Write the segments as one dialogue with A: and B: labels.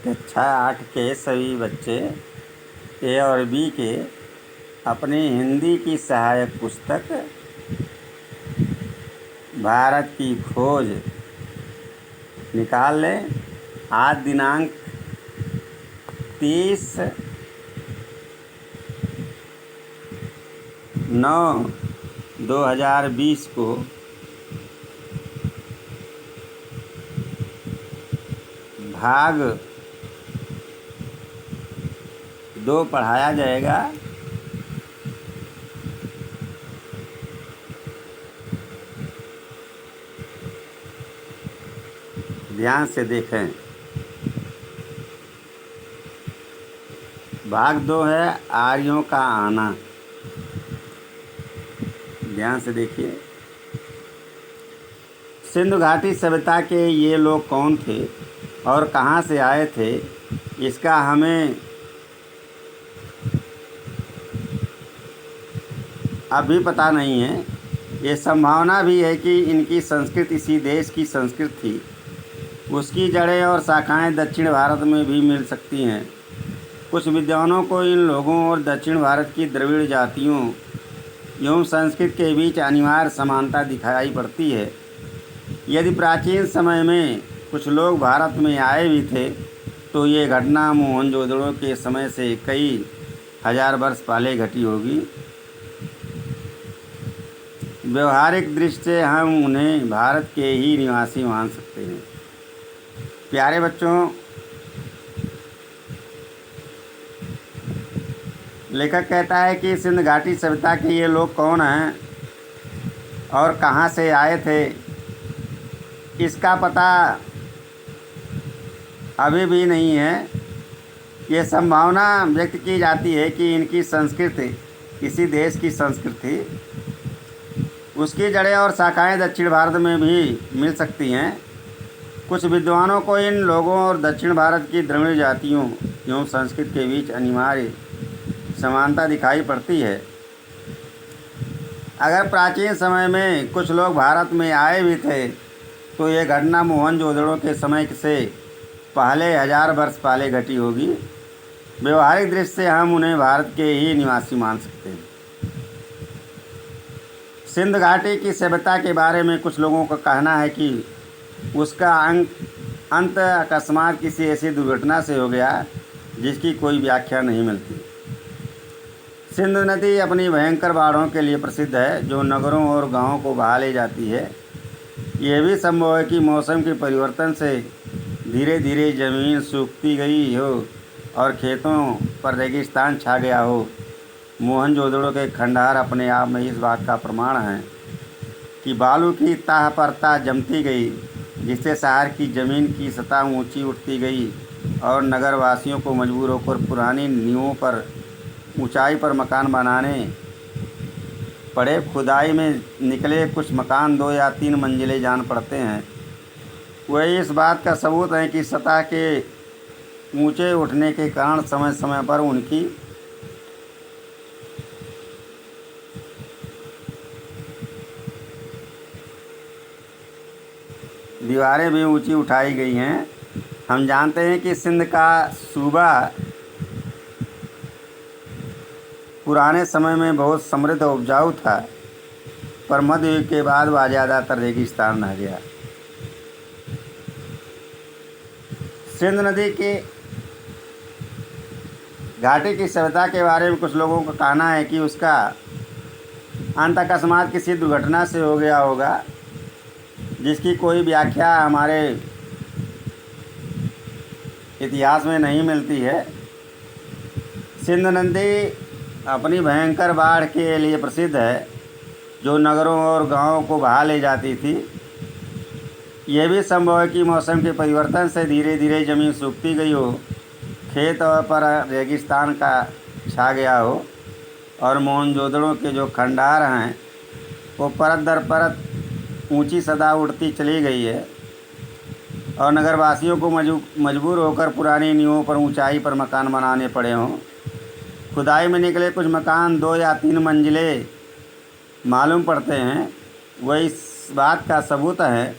A: कक्षा 8 के सभी बच्चे ए और बी के अपनी हिंदी की सहायक पुस्तक भारत की खोज निकाल लें। आज दिनांक 30/9/2020 को भाग 2 पढ़ाया जाएगा। ध्यान से देखें। भाग 2 है आर्यों का आना। ध्यान से देखिए। सिंधु घाटी सभ्यता के ये लोग कौन थे और कहाँ से आए थे, इसका हमें अभी पता नहीं है। ये संभावना भी है कि इनकी संस्कृति इसी देश की संस्कृति थी। उसकी जड़ें और शाखाएं दक्षिण भारत में भी मिल सकती हैं। कुछ विद्वानों को इन लोगों और दक्षिण भारत की द्रविड़ जातियों एवं संस्कृत के बीच अनिवार्य समानता दिखाई पड़ती है। यदि प्राचीन समय में कुछ लोग भारत में आए भी थे तो ये घटना मोहनजोदड़ो के समय से कई हजार वर्ष पहले घटी होगी। व्यवहारिक दृष्टि से हम उन्हें भारत के ही निवासी मान सकते हैं। प्यारे बच्चों, लेखक कहता है कि सिंध घाटी सभ्यता के ये लोग कौन हैं और कहाँ से आए थे, इसका पता अभी भी नहीं है। ये संभावना व्यक्त की जाती है कि इनकी संस्कृति इसी देश की संस्कृति थी। उसकी जड़ें और शाखाएं दक्षिण भारत में भी मिल सकती हैं। कुछ विद्वानों को इन लोगों और दक्षिण भारत की द्रविड़ जातियों एवं संस्कृत के बीच अनिवार्य समानता दिखाई पड़ती है। अगर प्राचीन समय में कुछ लोग भारत में आए भी थे तो ये घटना मोहनजोदड़ो के समय से पहले हजार वर्ष पहले घटी होगी। व्यवहारिक दृष्टि से हम उन्हें भारत के ही निवासी मान सकते हैं। सिंध घाटी की सभ्यता के बारे में कुछ लोगों का कहना है कि उसका अंत अकस्मात किसी ऐसी दुर्घटना से हो गया जिसकी कोई व्याख्या नहीं मिलती। सिंध नदी अपनी भयंकर बाढ़ों के लिए प्रसिद्ध है जो नगरों और गांवों को बहा ले जाती है। यह भी संभव है कि मौसम के परिवर्तन से धीरे धीरे ज़मीन सूखती गई हो और खेतों पर रेगिस्तान छा गया हो। मोहनजोदड़ो के खंडहर अपने आप में इस बात का प्रमाण है कि बालू की तह पर तह जमती गई, जिससे शहर की ज़मीन की सतह ऊंची उठती गई और नगरवासियों को मजबूर होकर पुरानी नींवों पर ऊंचाई पर मकान बनाने पड़े। खुदाई में निकले कुछ मकान 2 या 3 मंजिले जान पड़ते हैं। वही इस बात का सबूत है कि सतह के ऊंचे उठने के कारण समय समय पर उनकी दीवारें भी ऊंची उठाई गई हैं। हम जानते हैं कि सिंध का सूबा पुराने समय में बहुत समृद्ध और उपजाऊ था, पर मध्य युग के बाद वह ज़्यादातर रेगिस्तान रह गया। सिंध नदी के घाटी की सभ्यता के बारे में कुछ लोगों का कहना है कि उसका अंत अकस्मात किसी दुर्घटना से हो गया होगा जिसकी कोई व्याख्या हमारे इतिहास में नहीं मिलती है। सिंध नदी अपनी भयंकर बाढ़ के लिए प्रसिद्ध है जो नगरों और गांवों को बहा ले जाती थी। यह भी संभव है कि मौसम के परिवर्तन से धीरे धीरे ज़मीन सूखती गई हो, खेत पर रेगिस्तान का छा गया हो और मोहनजोदड़ो के जो खंडहर हैं वो परत दर परत ऊंची सतह उठती चली गई है और नगरवासियों को मजबूर होकर पुरानी नींवों पर ऊंचाई पर मकान बनाने पड़े हों। खुदाई में निकले कुछ मकान 2 या 3 मंजिले मालूम पड़ते हैं। वह इस बात का सबूत है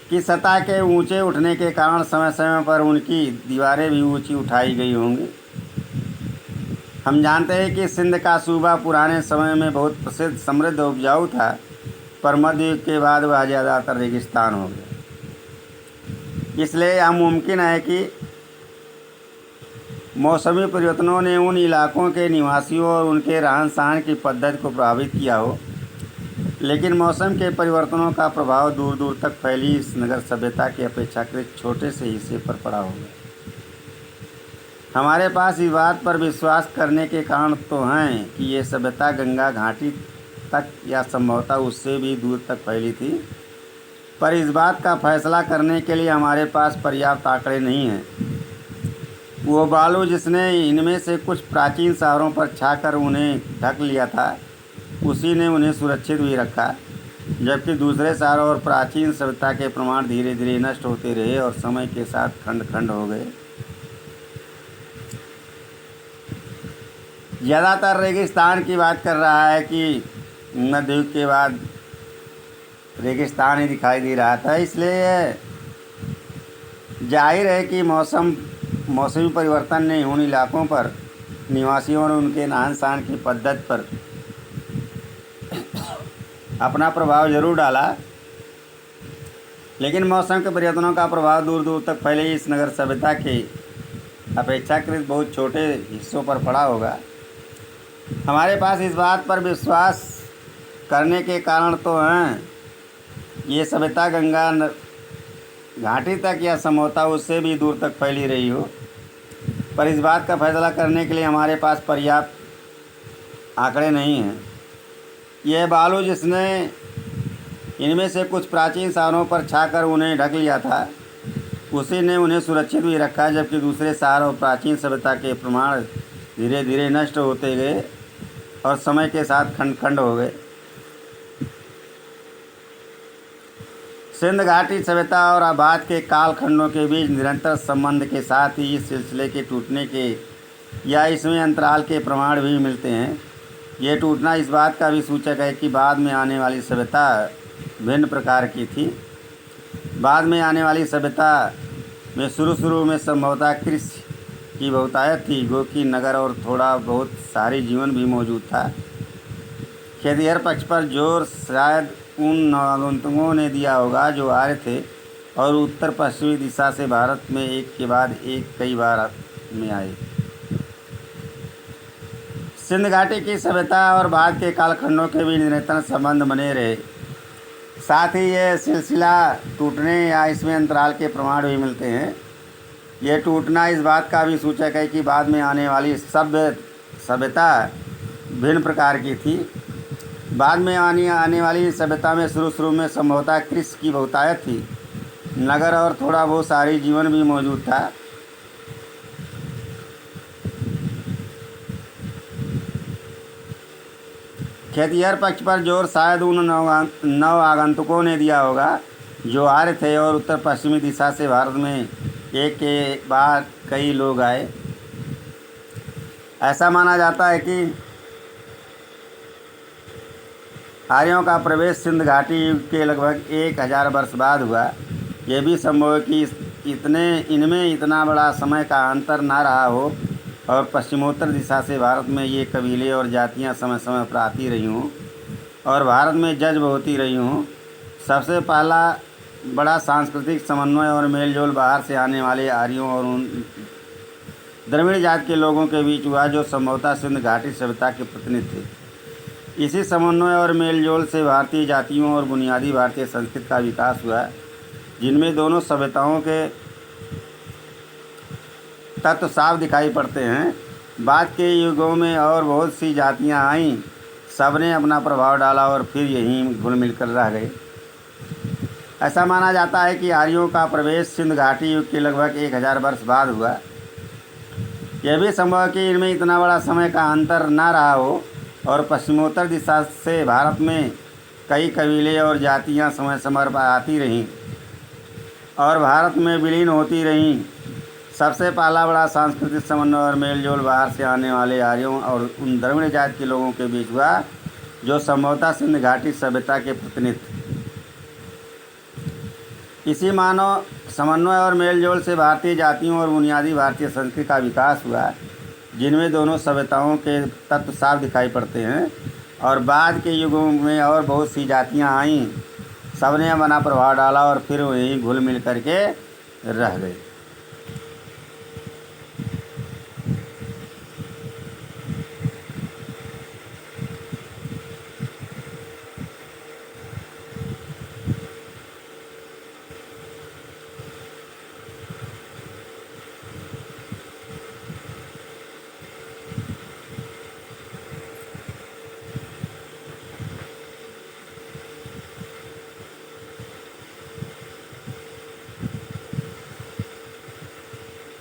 A: कि सतह के ऊंचे उठने के कारण समय समय पर उनकी दीवारें भी ऊंची उठाई गई होंगी। हम जानते हैं कि सिंध का सूबा पुराने समय में बहुत प्रसिद्ध समृद्ध उपजाऊ था, पर मध्य युग के बाद वह ज़्यादातर रेगिस्तान हो गया। इसलिए यह मुमकिन है कि मौसमी परिवर्तनों ने उन इलाकों के निवासियों और उनके रहन सहन की पद्धति को प्रभावित किया हो, लेकिन मौसम के परिवर्तनों का प्रभाव दूर दूर तक फैली इस नगर सभ्यता के अपेक्षाकृत छोटे से हिस्से पर पड़ा होगा। हमारे पास इस बात पर विश्वास करने के कारण तो हैं कि ये सभ्यता गंगा घाटी तक या संभवतः उससे भी दूर तक फैली थी, पर इस बात का फैसला करने के लिए हमारे पास पर्याप्त आंकड़े नहीं हैं। वो बालू जिसने इनमें से कुछ प्राचीन शहरों पर छाकर उन्हें ढक लिया था, उसी ने उन्हें सुरक्षित भी रखा, जबकि दूसरे शहरों और प्राचीन सभ्यता के प्रमाण धीरे धीरे नष्ट होते रहे और समय के साथ खंड खंड हो गए। ज़्यादातर रेगिस्तान की बात कर रहा है कि मध्य युग के बाद रेगिस्तान ही दिखाई दे रहा था, इसलिए जाहिर है कि मौसमी परिवर्तन ने उन इलाकों पर निवासियों और उनके रहन सहन की पद्धति पर अपना प्रभाव जरूर डाला, लेकिन मौसम के परिवर्तनों का प्रभाव दूर दूर तक फैले इस नगर सभ्यता के अपेक्षाकृत बहुत छोटे हिस्सों पर पड़ा होगा। हमारे पास इस बात पर विश्वास करने के कारण तो हैं ये सभ्यता गंगा घाटी तक या संभवतः उससे भी दूर तक फैली रही हो, पर इस बात का फैसला करने के लिए हमारे पास पर्याप्त आंकड़े नहीं हैं। यह बालू जिसने इनमें से कुछ प्राचीन शहरों पर छाकर उन्हें ढक लिया था, उसी ने उन्हें सुरक्षित भी रखा, जबकि दूसरे शहर और प्राचीन सभ्यता के प्रमाण धीरे धीरे नष्ट होते गए और समय के साथ खंड खंड हो गए। सिंध घाटी सभ्यता और आबाद के कालखंडों के बीच निरंतर संबंध के साथ ही इस सिलसिले के टूटने के या इसमें अंतराल के प्रमाण भी मिलते हैं। यह टूटना इस बात का भी सूचक है कि बाद में आने वाली सभ्यता भिन्न प्रकार की थी। बाद में आने वाली सभ्यता में शुरू में संभवतः कृषि की बहुतायत थी, गो की नगर और थोड़ा बहुत शहरी जीवन भी मौजूद था। खेतिहर पक्ष पर जोर शायद उन आगंतुकों ने दिया होगा जो आर्य थे और उत्तर पश्चिमी दिशा से भारत में एक के बाद एक कई बार में आए। सिंध घाटी की सभ्यता और बाद के कालखंडों के भी निरंतर संबंध बने रहे। साथ ही यह सिलसिला टूटने या इसमें अंतराल के प्रमाण भी मिलते हैं। यह टूटना इस बात का भी सूचक है कि बाद में आने वाली सभ्यता भिन्न प्रकार की थी। बाद में आने वाली सभ्यता में शुरू में संभवतः कृषि की बहुतायत थी, नगर और थोड़ा बहुत शहरी जीवन भी मौजूद था। खेतिहर पक्ष पर जोर शायद उन नव आगंतुकों ने दिया होगा जो आर्य थे और उत्तर पश्चिमी दिशा से भारत में एक के बाद कई लोग आए। ऐसा माना जाता है कि आर्यों का प्रवेश सिंध घाटी युग के लगभग 1000 वर्ष बाद हुआ। यह भी संभव है कि इनमें इतना बड़ा समय का अंतर ना रहा हो और पश्चिमोत्तर दिशा से भारत में ये कबीले और जातियां समय समय पर आती रही हों और भारत में जज्ब होती रही हों। सबसे पहला बड़ा सांस्कृतिक समन्वय और मेलजोल बाहर से आने वाले आर्यों और उन द्रविड़ जाति के लोगों के बीच हुआ जो संभवतः सिंध घाटी सभ्यता के प्रतिनिधि थे। इसी समन्वय और मेलजोल से भारतीय जातियों और बुनियादी भारतीय संस्कृति का विकास हुआ, जिनमें दोनों सभ्यताओं के तत्व साफ दिखाई पड़ते हैं। बाद के युगों में और बहुत सी जातियां आईं, सबने अपना प्रभाव डाला और फिर यहीं घुल मिलकर रह गए। ऐसा माना जाता है कि आर्यों का प्रवेश सिंध घाटी युग के लगभग 1000 वर्ष बाद हुआ। यह भी संभव है कि इनमें इतना बड़ा समय का अंतर न रहा हो और पश्चिमोत्तर दिशा से भारत में कई कबीले और जातियां समय समय पर आती रहीं और भारत में विलीन होती रहीं। सबसे पहला बड़ा सांस्कृतिक समन्वय और मेलजोल बाहर से आने वाले आर्यों और उन द्रविड़ जाति के लोगों के बीच हुआ जो संभवतः सिंध घाटी सभ्यता के प्रतिनिधि। इसी मानव समन्वय और मेलजोल से भारतीय जातियों और बुनियादी भारतीय संस्कृति का विकास हुआ, जिनमें दोनों सभ्यताओं के तत्व साफ दिखाई पड़ते हैं। और बाद के युगों में और बहुत सी जातियां आईं, सबने बना प्रभाव डाला और फिर वहीं घुल मिल करके रह गई।